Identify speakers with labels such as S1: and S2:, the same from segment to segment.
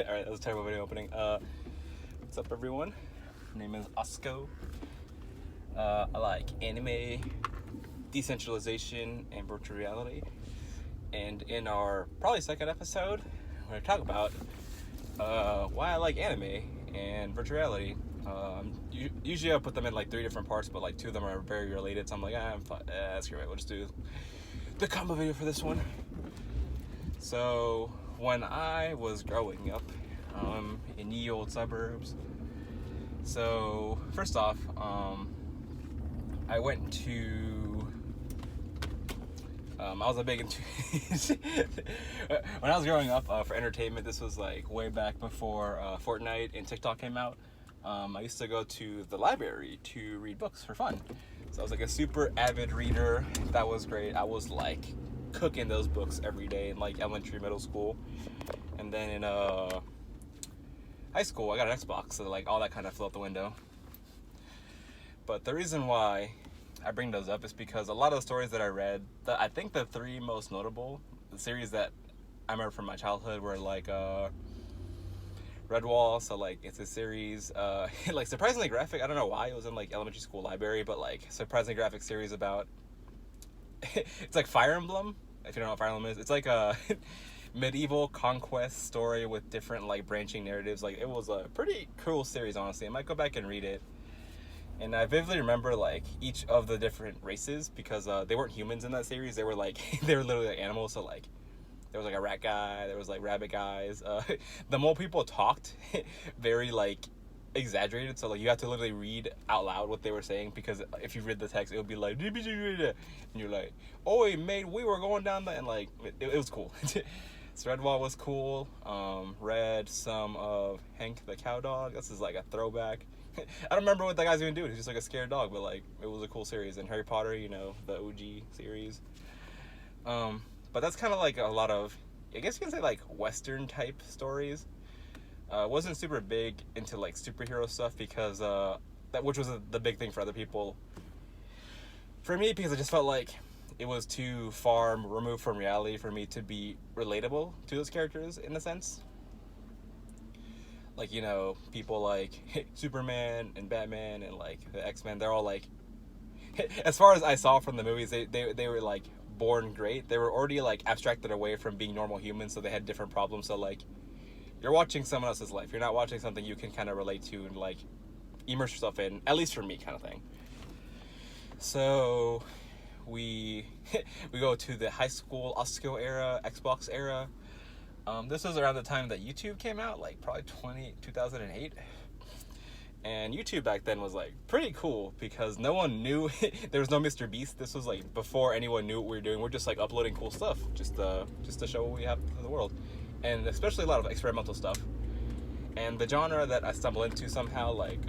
S1: Alright, that was a terrible video opening. What's up, everyone? My name is Osco. I like anime, decentralization, and virtual reality. And in our probably second episode, we're going to talk about why I like anime and virtual reality. Usually I put them in like 3 different parts, but like 2 of them are very related, so I'm like, screw it, we'll just do the combo video for this one. So when I was growing up in ye old suburbs, so first off, I went to I was a big into when I was growing up for entertainment. This was like way back before Fortnite and TikTok came out. I used to go to the library to read books for fun. So I was like a super avid reader. That was great. I was like cooking those books every day in like elementary, middle school. And then in high school, I got an Xbox, so like all that kind of flew out the window. But the reason why I bring those up is because a lot of the stories that I read, I think the 3 most notable series that I remember from my childhood were like Redwall, so like it's a series like surprisingly graphic. I don't know why it was in like elementary school library, but like surprisingly graphic series about it's like Fire Emblem, if you don't know what Fire Emblem is. It's like a medieval conquest story with different like branching narratives. Like it was a pretty cool series, honestly. I might go back and read it. And I vividly remember like each of the different races, because they weren't humans in that series. They were like they were literally like animals. So like there was like a rat guy, there was like rabbit guys. The mole people talked very like exaggerated, so like you have to literally read out loud what they were saying, because if you read the text, it would be like, and you're like, oh mate, we were going down that, and like it was cool. So Redwall was cool. Read some of Hank the Cow Dog. This is like a throwback. I don't remember what that guy's even doing. He's just like a scared dog, but like it was a cool series. And Harry Potter, you know, the OG series. But that's kind of like a lot of, I guess you can say like Western type stories. Wasn't super big into like superhero stuff, because that, which was the big thing for other people. For me, because I just felt like it was too far removed from reality for me to be relatable to those characters in a sense. Like, you know, people like Superman and Batman and like the X-Men, they're all like, as far as I saw from the movies, they were like born great. They were already like abstracted away from being normal humans, so they had different problems. So like, you're watching someone else's life. You're not watching something you can kind of relate to and like immerse yourself in, at least for me, kind of thing. So we go to the high school Osco era, Xbox era. This was around the time that YouTube came out, like probably 2008. And YouTube back then was like pretty cool, because no one knew there was no Mr. Beast. This was like before anyone knew what we were doing. We're just like uploading cool stuff just to show what we have to the world, and especially a lot of experimental stuff. And the genre that I stumbled into somehow, like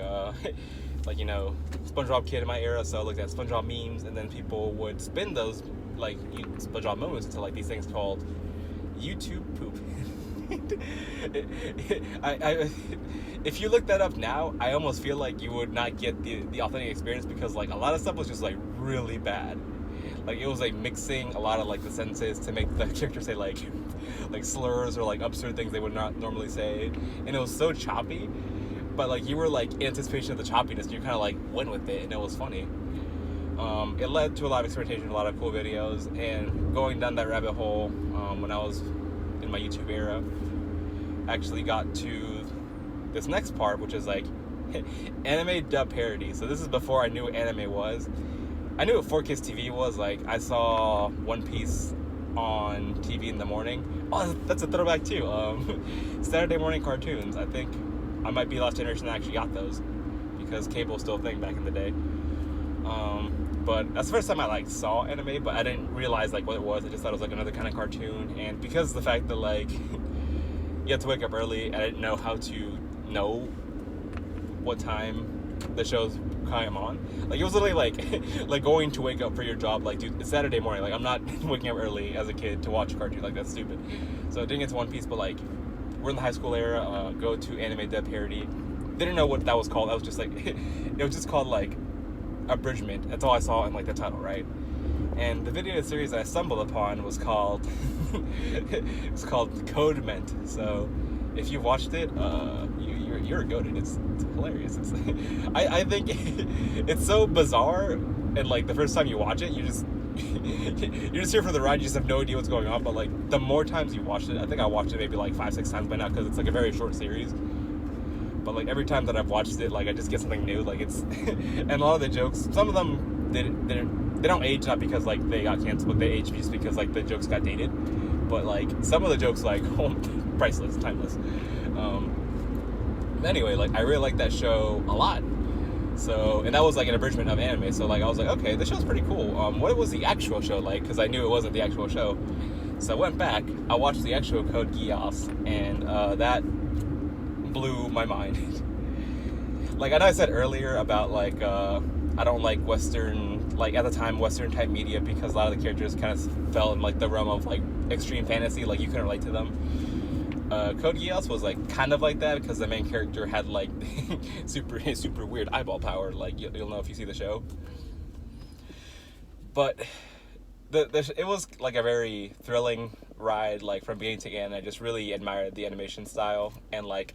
S1: like, you know, SpongeBob kid in my era, so I looked at SpongeBob memes, and then people would spin those like SpongeBob moments into like these things called YouTube poop. If you look that up now, I almost feel like you would not get the authentic experience, because like a lot of stuff was just like really bad. Like it was like mixing a lot of like the sentences to make the character say like slurs or like absurd things they would not normally say, and it was so choppy. But like you were like in anticipation of the choppiness, and you kind of like went with it, and it was funny. It led to a lot of experimentation, a lot of cool videos, and going down that rabbit hole when I was in my YouTube era, actually got to this next part, which is like anime dub parody. So this is before I knew what anime was. I knew what 4Kids TV was. Like I saw One Piece on TV in the morning. Oh, that's a throwback too. Saturday morning cartoons. I think I might be the last generation that actually got those, because cable was still a thing back in the day. But that's the first time I like saw anime, but I didn't realize like what it was. I just thought it was like another kind of cartoon. And because of the fact that like you had to wake up early, I didn't know how to know what time the show's came on. Like it was literally like like going to wake up for your job. Like, dude, it's Saturday morning. Like I'm not waking up early as a kid to watch a cartoon. Like that's stupid. So I didn't get to One Piece, but like we're in the high school era. Go to anime dub parody. Didn't know what that was called. That was just like it was just called like abridgment. That's all I saw in like the title, right? And the video series that I stumbled upon was called it's called Codement. So if you've watched it, you're a goated. It's hilarious. I think it's so bizarre, and like the first time you watch it, you're just here for the ride. You just have no idea what's going on. But like the more times you watch it, I think I watched it maybe like 5-6 times by now because it's like a very short series. But like every time that I've watched it, like I just get something new. Like it's and a lot of the jokes, some of them they don't age not because like they got canceled, but they age just because like the jokes got dated. But like some of the jokes like priceless, timeless. Anyway, like I really like that show a lot. So, and that was like an abridgment of anime. So like I was like, okay, this show's pretty cool. What was the actual show like? Because I knew it wasn't the actual show. So I went back. I watched the actual Code Geass, and that blew my mind. Like I know I said earlier about like I don't like Western, like at the time Western type media because a lot of the characters kind of fell in like the realm of like extreme fantasy. Like you couldn't relate to them. Code Geass was like kind of like that because the main character had like super weird eyeball power. Like you'll know if you see the show. But it was like a very thrilling ride, like from beginning to end. I just really admired the animation style, and like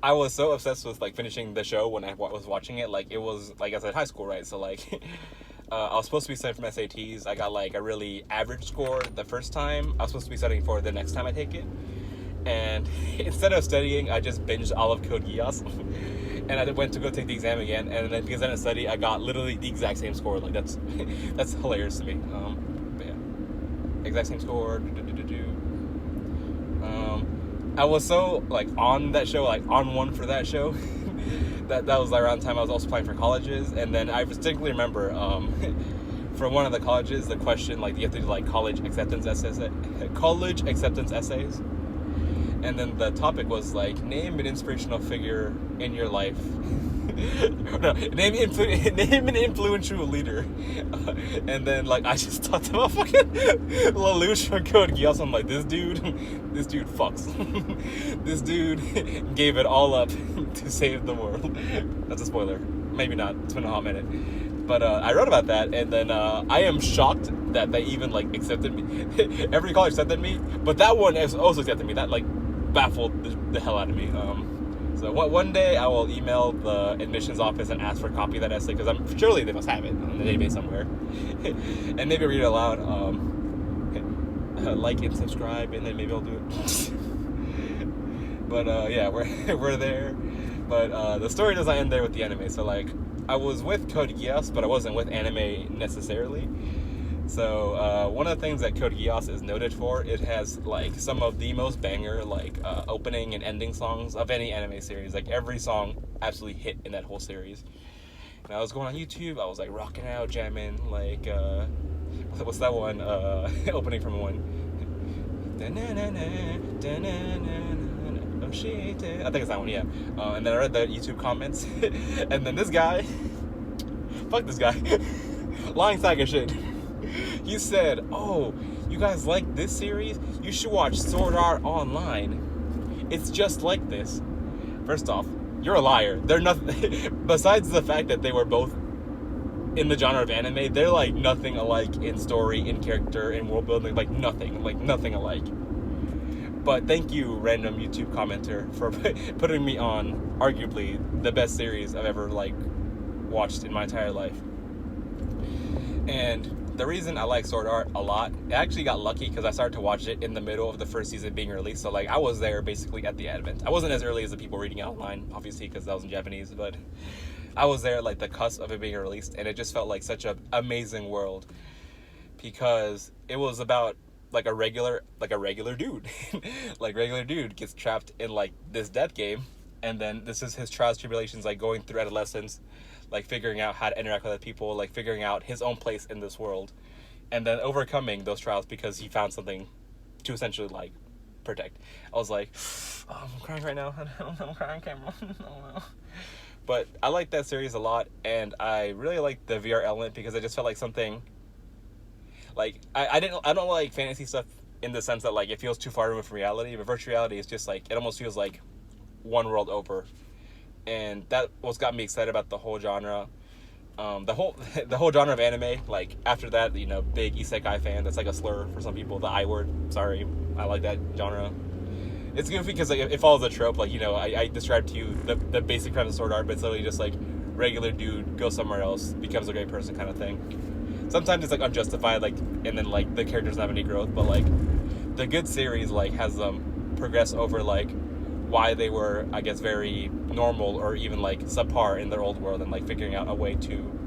S1: I was so obsessed with like finishing the show when I was watching it. Like it was like I was at high school, right? So like I was supposed to be studying for my SATs. I got like a really average score the first time. I was supposed to be studying for the next time I take it. And instead of studying, I just binged all of Code Geass. And I went to go take the exam again. And then because I didn't study, I got literally the exact same score. Like that's hilarious to me. But yeah, exact same score. I was so like on that show, like on one for that show. that was like around the time I was also applying for colleges. And then I distinctly remember for one of the colleges, the question like you have to do like college acceptance essays. And then the topic was like, name an inspirational figure in your life. No, name an influential leader. And then like I just talked about fucking Lelouch from Code Geass. I'm like, this dude fucks. This dude gave it all up to save the world. That's a spoiler. Maybe not. It's been a hot minute. But I wrote about that, and then I am shocked that they even like accepted me. Every college accepted me, but that one also accepted me. That like baffled the hell out of me. So one day I will email the admissions office and ask for a copy of that essay because I'm surely they must have it on the database somewhere, and maybe read it aloud. Like and subscribe, and then maybe I'll do it. But yeah, we're there. But the story doesn't end there with the anime. So like I was with Code Geass, but I wasn't with anime necessarily. So one of the things that Code Geass is noted for, it has like some of the most banger like opening and ending songs of any anime series. Like every song absolutely hit in that whole series. And I was going on YouTube, I was like rocking out, jamming, like what's that one opening from one? Oh shit! I think it's that one, yeah. And then I read the YouTube comments, and then this guy, fuck this guy, lying sack of shit. He said, "Oh, you guys like this series? You should watch Sword Art Online. It's just like this." First off, you're a liar. They're nothing. Besides the fact that they were both in the genre of anime, they're like nothing alike in story, in character, in world building. Like nothing alike. But thank you, random YouTube commenter, for putting me on arguably the best series I've ever like watched in my entire life. And the reason I like Sword Art a lot, I actually got lucky because I started to watch it in the middle of the first season being released. So like I was there basically at the advent. I wasn't as early as the people reading it online, obviously, because that was in Japanese, but I was there at like the cusp of it being released, and it just felt like such an amazing world because it was about like a regular dude. Like regular dude gets trapped in like this death game, and then this is his trials, tribulations, like going through adolescence, like figuring out how to interact with other people, like figuring out his own place in this world, and then overcoming those trials because he found something to essentially like protect. I was like, oh, I'm crying right now. I'm crying on camera. Oh, no. But I like that series a lot, and I really like the VR element because it just felt like something. Like I don't like fantasy stuff in the sense that like it feels too far removed from reality, but virtual reality is just like it almost feels like one world over, and that was got me excited about the whole genre. The whole genre of anime. Like after that, you know, big isekai fan. That's like a slur for some people. The I word. Sorry, I like that genre. It's goofy because like it follows a trope. Like, you know, I described to you the basic premise of Sword Art, but it's literally just like regular dude goes somewhere else, becomes a great person kind of thing. Sometimes it's like unjustified, like, and then like the character doesn't have any growth, but like the good series like has them progress over like why they were, I guess, very normal or even like subpar in their old world, and like figuring out a way to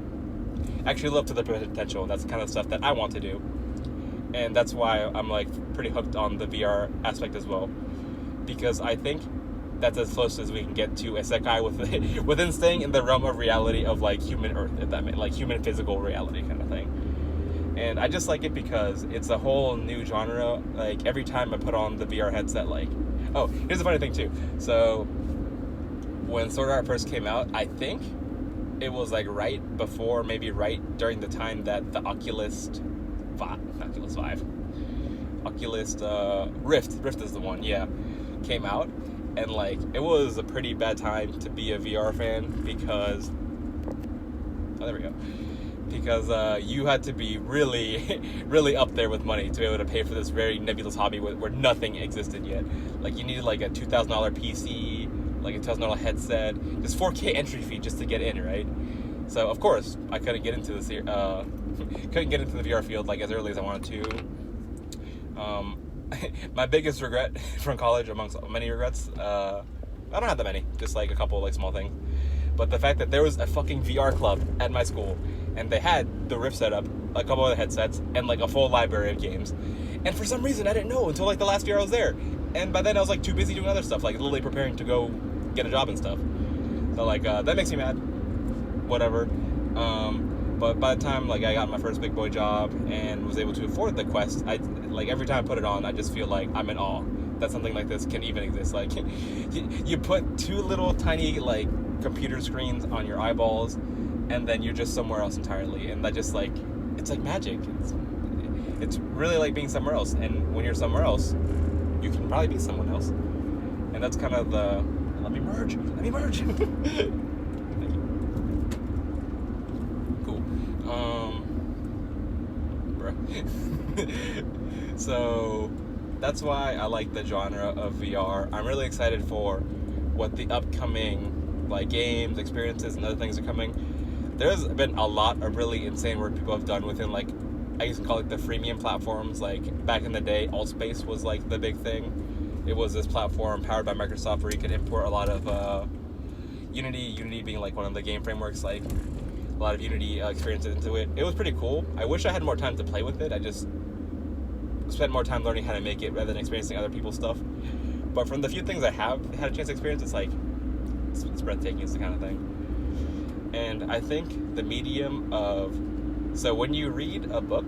S1: actually live up to their potential. That's the kind of stuff that I want to do, and that's why I'm like pretty hooked on the VR aspect as well, because I think that's as close as we can get to isekai within staying in the realm of reality of like human Earth, if that meant like human physical reality kind of thing. And I just like it because it's a whole new genre. Like every time I put on the VR headset, like, oh, here's a funny thing too. So when Sword Art first came out, I think it was like right before, maybe right during the time that the Oculus Rift is the one, yeah, came out. And like it was a pretty bad time to be a VR fan because, oh, there we go, because you had to be really really up there with money to be able to pay for this very nebulous hobby where nothing existed yet. Like you needed like a $2,000 PC, like a $2,000 headset, just 4K entry fee just to get in, right? So of course I couldn't get into the VR field like as early as I wanted to. My biggest regret from college, amongst many regrets, I don't have that many, just like a couple like small things, but the fact that there was a fucking VR club at my school, and they had the Rift setup, a couple other headsets, and like a full library of games, and for some reason I didn't know until like the last year I was there, and by then I was like too busy doing other stuff, like literally preparing to go get a job and stuff. So like that makes me mad. Whatever. But by the time like I got my first big boy job and was able to afford the Quest, I like every time I put it on, I just feel like I'm in awe that something like this can even exist. Like you put two little tiny like computer screens on your eyeballs, and then you're just somewhere else entirely, and that just like it's like magic. It's really like being somewhere else, and when you're somewhere else, you can probably be someone else, and that's kind of the let me merge. So that's why I like the genre of VR. I'm really excited for what the upcoming like games, experiences, and other things are coming. There's been a lot of really insane work people have done within like, I used to call it the freemium platforms. Like back in the day, Allspace was like the big thing. It was this platform powered by Microsoft where you could import a lot of Unity being like one of the game frameworks, like a lot of Unity experiences into it. It was pretty cool. I wish I had more time to play with it. I just spent more time learning how to make it rather than experiencing other people's stuff. But from the few things I have had a chance to experience, it's like it's breathtaking. It's the kind of thing. And I think the medium of, so when you read a book,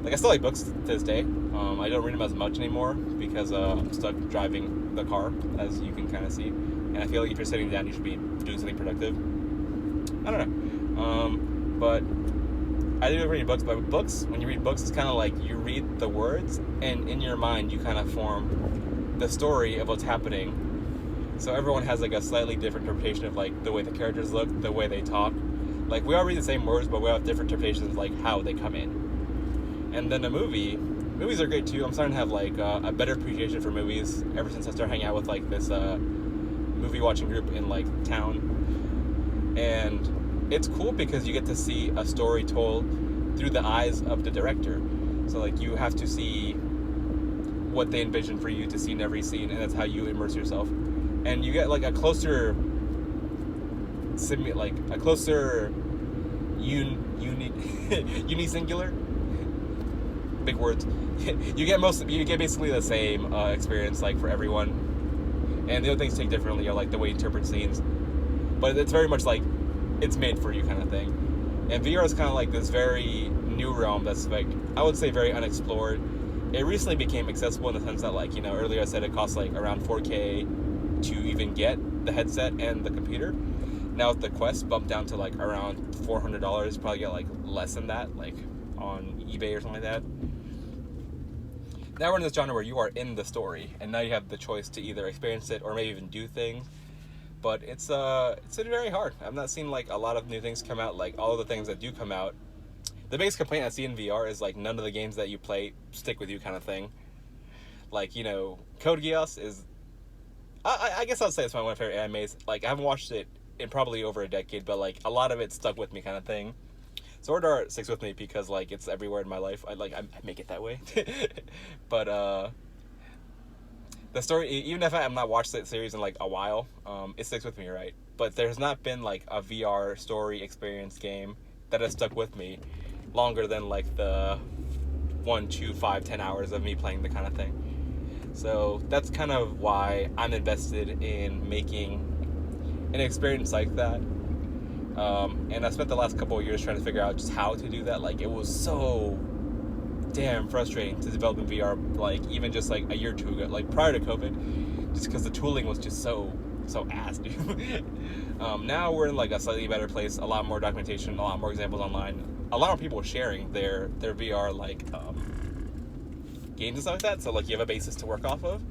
S1: like I still like books to this day. I don't read them as much anymore because I'm stuck driving the car, as you can kind of see. And I feel like if you're sitting down, you should be doing something productive. I don't know. But I do read books, but with books, when you read books, it's kind of like you read the words, and in your mind, you kind of form the story of what's happening. So everyone has like a slightly different interpretation of like the way the characters look, the way they talk. Like we all read the same words, but we have different interpretations of like how they come in. And then movies are great too. I'm starting to have like a better appreciation for movies ever since I started hanging out with like this movie watching group in like town. And it's cool because you get to see a story told through the eyes of the director. So like you have to see what they envision for you to see in every scene, and that's how you immerse yourself. And you get like a closer unisingular, big words. You get basically the same experience like for everyone, and the other things take differently are like the way you interpret scenes, but it's very much like it's made for you kind of thing. And VR is kind of like this very new realm that's like, I would say, very unexplored. It recently became accessible in the sense that, like, you know, earlier I said it costs like around 4K to even get the headset and the computer. Now with the Quest bumped down to like around $400, probably get like less than that, like on eBay or something like that. Now we're in this genre where you are in the story, and now you have the choice to either experience it or maybe even do things. But it's very hard. I've not seen like a lot of new things come out. Like all of the things that do come out, the biggest complaint I see in VR is like none of the games that you play stick with you kind of thing. Like, Code Geass is, I guess I'll say it's one of my favorite animes. Like, I haven't watched it in probably over a decade, but like a lot of it stuck with me, kind of thing. Sword Art sticks with me because like it's everywhere in my life. I make it that way. But the story, even if I have not watched that series in like a while, it sticks with me, right? But there's not been like a VR story experience game that has stuck with me longer than like the 1, 2, 5, 10 hours of me playing the kind of thing. So that's kind of why I'm invested in making an experience like that. And I spent the last couple of years trying to figure out just how to do that. Like, it was so damn frustrating to develop in VR, like even just like a year or two ago, like prior to COVID, just because the tooling was just so ass, dude. Now we're in like a slightly better place, a lot more documentation, a lot more examples online, a lot more people sharing their VR like games and stuff like that, so like you have a basis to work off of.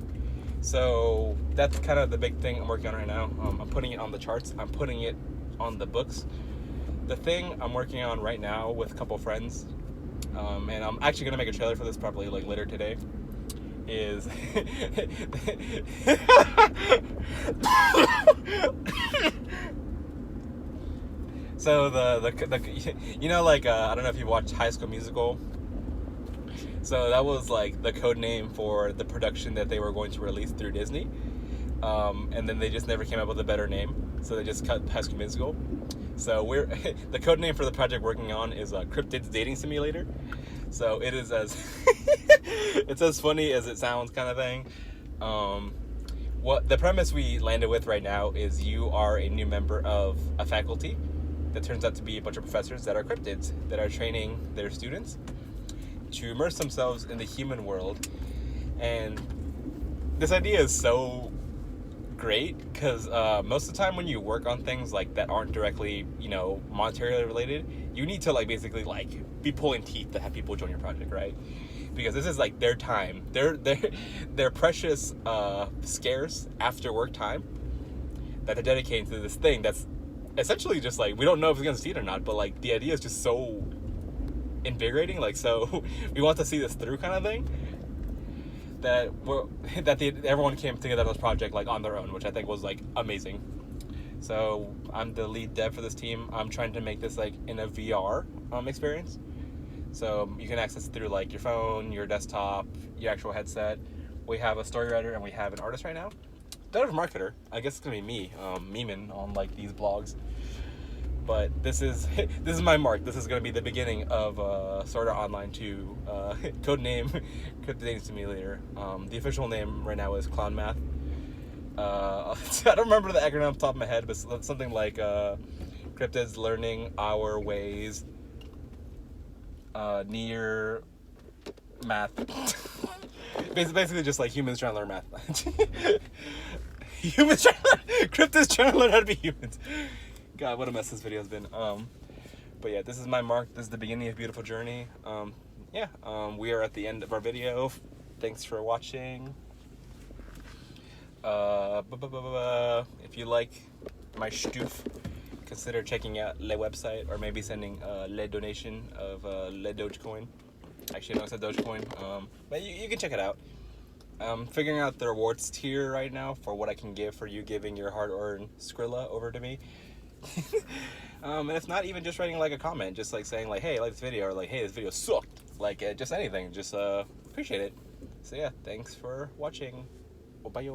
S1: So that's kind of the big thing I'm working on right now. I'm putting it on the charts, I'm putting it on the books. The thing I'm working on right now with a couple friends, and I'm actually gonna make a trailer for this probably like later today, is so the like I don't know if you watched High School Musical. So that was like the code name for the production that they were going to release through Disney, and then they just never came up with a better name, so they just cut High School Musical. So we're the code name for the project working on is Cryptid's Dating Simulator. So it is as it's as funny as it sounds, kind of thing. What the premise we landed with right now is you are a new member of a faculty that turns out to be a bunch of professors that are cryptids that are training their students to immerse themselves in the human world. And this idea is so great because most of the time when you work on things like that aren't directly monetarily related, you need to like basically like be pulling teeth to have people join your project, right? Because this is like their time, their precious scarce after work time that they're dedicating to this thing that's essentially just like, we don't know if it's gonna succeed or not, but like the idea is just so invigorating, like, so we want to see this through, kind of thing. Everyone came together on this project like on their own, which I think was like amazing. So I'm the lead dev for this team. I'm trying to make this like in a VR experience, so you can access it through like your phone, your desktop, your actual headset. We have a story writer and we have an artist right now. Don't have a marketer. I guess it's gonna be me memeing on like these blogs. But this is my mark. This is going to be the beginning of Sword Art Online 2, codename Cryptid Dating Simulator. The official name right now is Clown Math. I don't remember the acronym off the top of my head, but it's something like Cryptids Learning Our Ways Near Math. Basically just like humans trying to learn math. Cryptids trying to learn how to be humans. God, what a mess this video has been. But yeah, this is my mark. This is the beginning of a beautiful journey. We are at the end of our video. Thanks for watching. If you like my stoof, consider checking out the website or maybe sending le donation of le Dogecoin. Actually, no, it's a Dogecoin. But you can check it out. I'm figuring out the rewards tier right now for what I can give for you giving your hard-earned Skrilla over to me. And it's not even just writing like a comment, just like saying like, hey, I like this video, or like, hey, this video sucked, like just anything, just appreciate it. So yeah, thanks for watching. Bye.